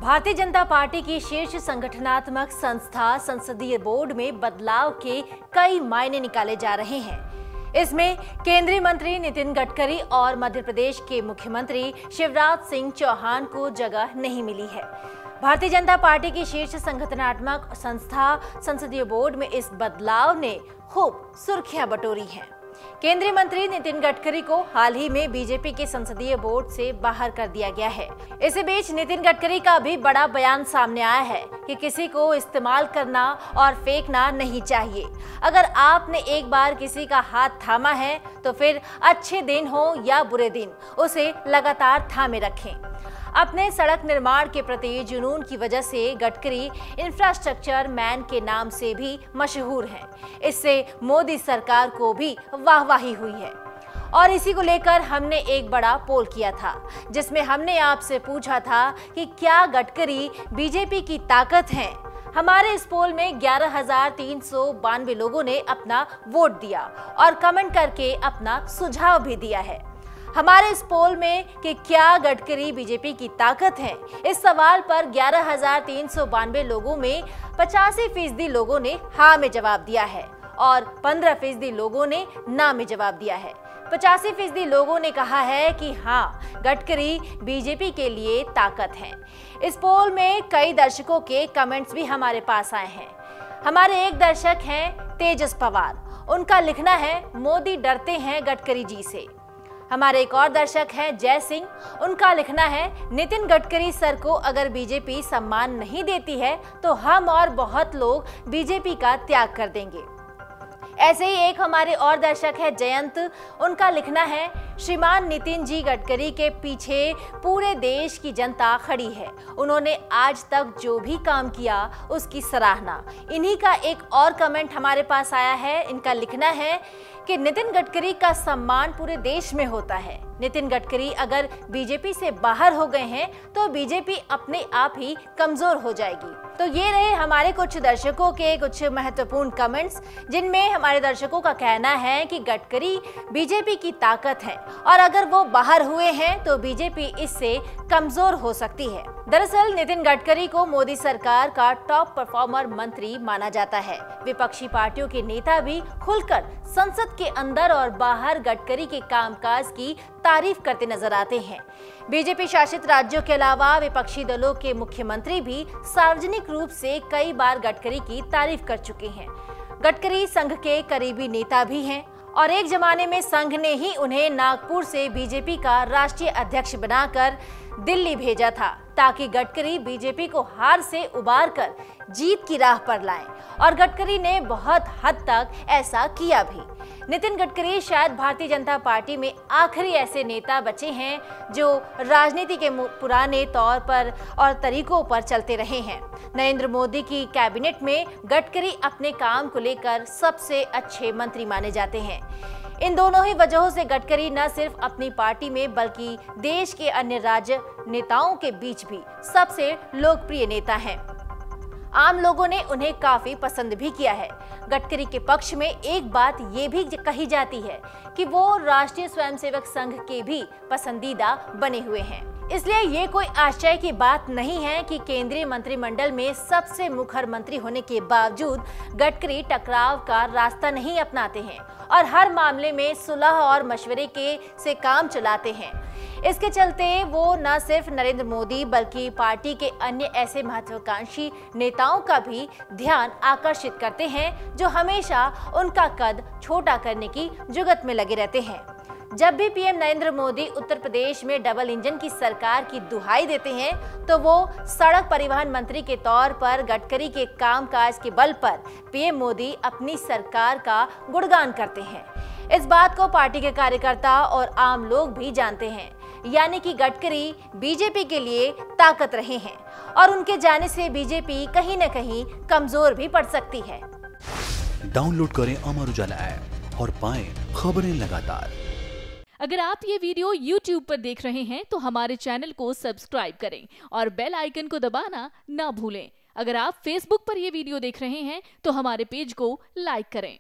Bharatiya Janata party की शीर्ष संगठनात्मक संस्था संसदीय बोर्ड में बदलाव के कई मायने निकाले जा रहे हैं। इसमें केंद्रीय मंत्री नितिन गडकरी और मध्य प्रदेश के मुख्यमंत्री शिवराज सिंह चौहान को जगह नहीं मिली है। भारतीय जनता पार्टी की शीर्ष संगठनात्मक संस्था संसदीय बोर्ड में इस बदलाव ने खूब सुर्खियां बटोरी हैं। केंद्रीय मंत्री नितिन गडकरी को हाल ही में बीजेपी के संसदीय बोर्ड से बाहर कर दिया गया है। इसी बीच नितिन गडकरी का भी बड़ा बयान सामने आया है कि किसी को इस्तेमाल करना और फेंकना नहीं चाहिए। अगर आपने एक बार किसी का हाथ थामा है तो फिर अच्छे दिन हो या बुरे दिन उसे लगातार थामे रखें। अपने सड़क निर्माण के प्रति जुनून की वजह से गडकरी इंफ्रास्ट्रक्चर मैन के नाम से भी मशहूर हैं। इससे मोदी सरकार को भी वाहवाही हुई है और इसी को लेकर हमने एक बड़ा पोल किया था, जिसमें हमने आपसे पूछा था कि क्या गडकरी बीजेपी की ताकत हैं। हमारे इस पोल में 11,392 लोगों ने अपना वोट दिया और कमेंट करके अपना सुझाव भी दिया है। हमारे इस पोल में कि क्या गडकरी बीजेपी की ताकत है, इस सवाल पर 11,392 लोगों में 85% लोगों ने हाँ में जवाब दिया है और 15% लोगों ने ना में जवाब दिया है। 85% लोगों ने कहा है कि हाँ, गडकरी बीजेपी के लिए ताकत है। इस पोल में कई दर्शकों के कमेंट्स भी हमारे पास आए हैं। हमारे एक दर्शक हैं तेजस पवार, उनका लिखना है मोदी डरते हैं गडकरी जी से। हमारे एक और दर्शक हैं जय सिंह, उनका लिखना है नितिन गडकरी सर को अगर बीजेपी सम्मान नहीं देती है तो हम और बहुत लोग बीजेपी का त्याग कर देंगे। ऐसे ही एक हमारे और दर्शक है जयंत, उनका लिखना है श्रीमान नितिन जी गडकरी के पीछे पूरे देश की जनता खड़ी है, उन्होंने आज तक जो भी काम किया उसकी सराहना। इन्हीं का एक और कमेंट हमारे पास आया है, इनका लिखना है कि नितिन गडकरी का सम्मान पूरे देश में होता है। नितिन गडकरी अगर बीजेपी से बाहर हो गए हैं तो बीजेपी अपने आप ही कमजोर हो जाएगी। तो ये रहे हमारे कुछ दर्शकों के कुछ महत्वपूर्ण कमेंट्स, जिनमें हमारे दर्शकों का कहना है कि गडकरी बीजेपी की ताकत है और अगर वो बाहर हुए हैं तो बीजेपी इससे कमजोर हो सकती है। दरअसल नितिन गडकरी को मोदी सरकार का टॉप परफॉर्मर मंत्री माना जाता है। विपक्षी पार्टियों के नेता भी खुलकर संसद के अंदर और बाहर गडकरी के कामकाज की तारीफ करते नजर आते हैं। बीजेपी शासित राज्यों के अलावा विपक्षी दलों के मुख्यमंत्री भी सार्वजनिक रूप से कई बार गडकरी की तारीफ कर चुके हैं। गडकरी संघ के करीबी नेता भी हैं और एक जमाने में संघ ने ही उन्हें नागपुर से बीजेपी का राष्ट्रीय अध्यक्ष बनाकर दिल्ली भेजा था ताकि गडकरी बीजेपी को हार से उबार कर जीत की राह पर लाएं, और गडकरी ने बहुत हद तक ऐसा किया भी। नितिन गडकरी शायद भारतीय जनता पार्टी में आखिरी ऐसे नेता बचे हैं जो राजनीति के पुराने तौर पर और तरीकों पर चलते रहे हैं। नरेंद्र मोदी की कैबिनेट में गडकरी अपने काम को लेकर सबसे अच्छे मंत्री माने जाते हैं। इन दोनों ही वजहों से गडकरी न सिर्फ अपनी पार्टी में बल्कि देश के अन्य राज्य नेताओं के बीच भी सबसे लोकप्रिय नेता हैं। आम लोगों ने उन्हें काफी पसंद भी किया है। गडकरी के पक्ष में एक बात ये भी कही जाती है कि वो राष्ट्रीय स्वयंसेवक संघ के भी पसंदीदा बने हुए हैं। इसलिए ये कोई आश्चर्य की बात नहीं है कि केंद्रीय मंत्रिमंडल में सबसे मुखर मंत्री होने के बावजूद गडकरी टकराव का रास्ता नहीं अपनाते हैं और हर मामले में सुलह और मशवरे से काम चलाते हैं। इसके चलते वो न सिर्फ नरेंद्र मोदी बल्कि पार्टी के अन्य ऐसे महत्वाकांक्षी नेताओं का भी ध्यान आकर्षित करते हैं जो हमेशा उनका कद छोटा करने की जुगत में लगे रहते हैं। जब भी पीएम नरेंद्र मोदी उत्तर प्रदेश में डबल इंजन की सरकार की दुहाई देते हैं तो वो सड़क परिवहन मंत्री के तौर पर गडकरी के कामकाज के बल पर पीएम मोदी अपनी सरकार का गुणगान करते हैं। इस बात को पार्टी के कार्यकर्ता और आम लोग भी जानते हैं, यानी कि गडकरी बीजेपी के लिए ताकत रहे हैं और उनके जाने से बीजेपी कहीं न कहीं कमजोर भी पड़ सकती है। डाउनलोड करें अमर उजाला ऐप और पाएं खबरें लगातार। अगर आप ये वीडियो YouTube पर देख रहे हैं तो हमारे चैनल को सब्सक्राइब करें और बेल आइकन को दबाना ना भूलें। अगर आप Facebook पर ये वीडियो देख रहे हैं तो हमारे पेज को लाइक करें।